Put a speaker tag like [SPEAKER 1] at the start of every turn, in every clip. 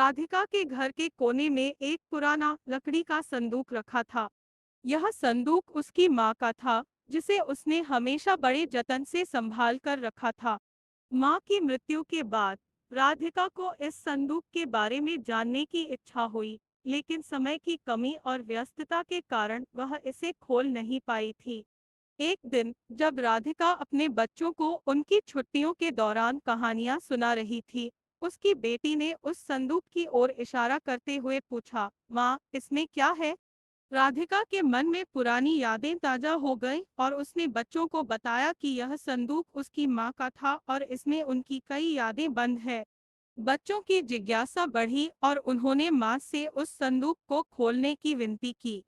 [SPEAKER 1] राधिका के घर के कोने में एक पुराना लकड़ी का संदूक रखा था। यह संदूक उसकी माँ का था, जिसे उसने हमेशा बड़े जतन से संभाल कर रखा था। माँ की मृत्यु के बाद राधिका को इस संदूक के बारे में जानने की इच्छा हुई, लेकिन समय की कमी और व्यस्तता के कारण वह इसे खोल नहीं पाई थी। एक दिन जब राधिका अपने बच्चों को उनकी छुट्टियों के दौरान कहानियां सुना रही थी, उसकी बेटी ने उस संदूक की ओर इशारा करते हुए पूछा, माँ, इसमें क्या है? राधिका के मन में पुरानी यादें ताजा हो गईं और उसने बच्चों को बताया कि यह संदूक उसकी माँ का था और इसमें उनकी कई यादें बंद है। बच्चों की जिज्ञासा बढ़ी और उन्होंने माँ से उस संदूक को खोलने की विनती की।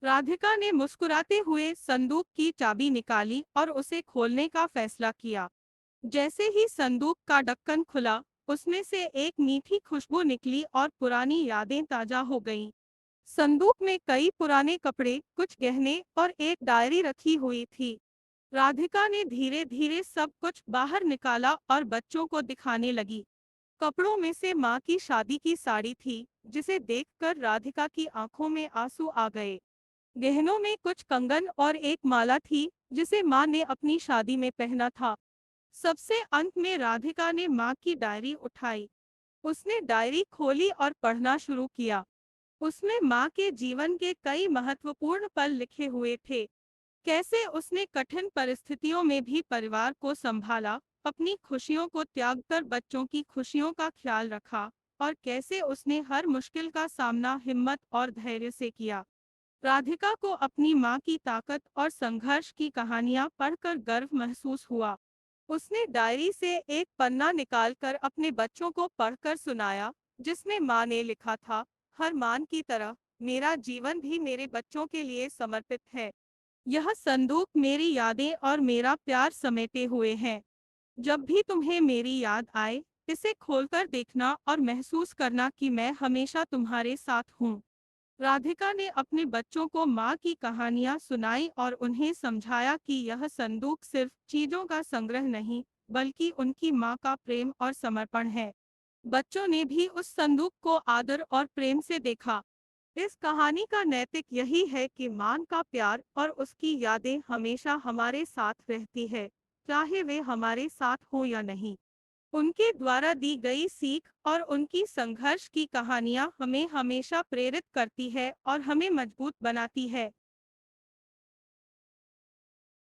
[SPEAKER 1] राधिका ने मुस्कुराते हुए संदूक की चाबी निकाली और उसे खोलने का फैसला किया। जैसे ही संदूक का ढक्कन खुला, उसमें से एक मीठी खुशबू निकली और पुरानी यादें ताजा हो गईं। संदूक में कई पुराने कपड़े, कुछ गहने और एक डायरी रखी हुई थी। राधिका ने धीरे धीरे सब कुछ बाहर निकाला और बच्चों को दिखाने लगी। कपड़ों में से माँ की शादी की साड़ी थी, जिसे देखकर राधिका की आंखों में आंसू आ गए। गहनों में कुछ कंगन और एक माला थी, जिसे माँ ने अपनी शादी में पहना था। सबसे अंत में राधिका ने माँ की डायरी उठाई। उसने डायरी खोली और पढ़ना शुरू किया। उसमें माँ के जीवन के कई महत्वपूर्ण पल लिखे हुए थे। कैसे उसने कठिन परिस्थितियों में भी परिवार को संभाला, अपनी खुशियों को त्याग कर बच्चों की खुशियों का ख्याल रखा, और कैसे उसने हर मुश्किल का सामना हिम्मत और धैर्य से किया। राधिका को अपनी माँ की ताकत और संघर्ष की कहानियां पढ़कर गर्व महसूस हुआ। उसने डायरी से एक पन्ना निकालकर अपने बच्चों को पढ़कर सुनाया, जिसमें माँ ने लिखा था, हर मान की तरह मेरा जीवन भी मेरे बच्चों के लिए समर्पित है। यह संदूक मेरी यादें और मेरा प्यार समेटे हुए है। जब भी तुम्हें मेरी याद आए, इसे खोलकर देखना और महसूस करना कि मैं हमेशा तुम्हारे साथ हूँ। राधिका ने अपने बच्चों को माँ की कहानियां सुनाई और उन्हें समझाया कि यह संदूक सिर्फ चीजों का संग्रह नहीं, बल्कि उनकी माँ का प्रेम और समर्पण है। बच्चों ने भी उस संदूक को आदर और प्रेम से देखा। इस कहानी का नैतिक यही है कि माँ का प्यार और उसकी यादें हमेशा हमारे साथ रहती है, चाहे वे हमारे साथ हो या नहीं। उनके द्वारा दी गई सीख और उनकी संघर्ष की कहानियां हमें हमेशा प्रेरित करती है और हमें मजबूत बनाती है।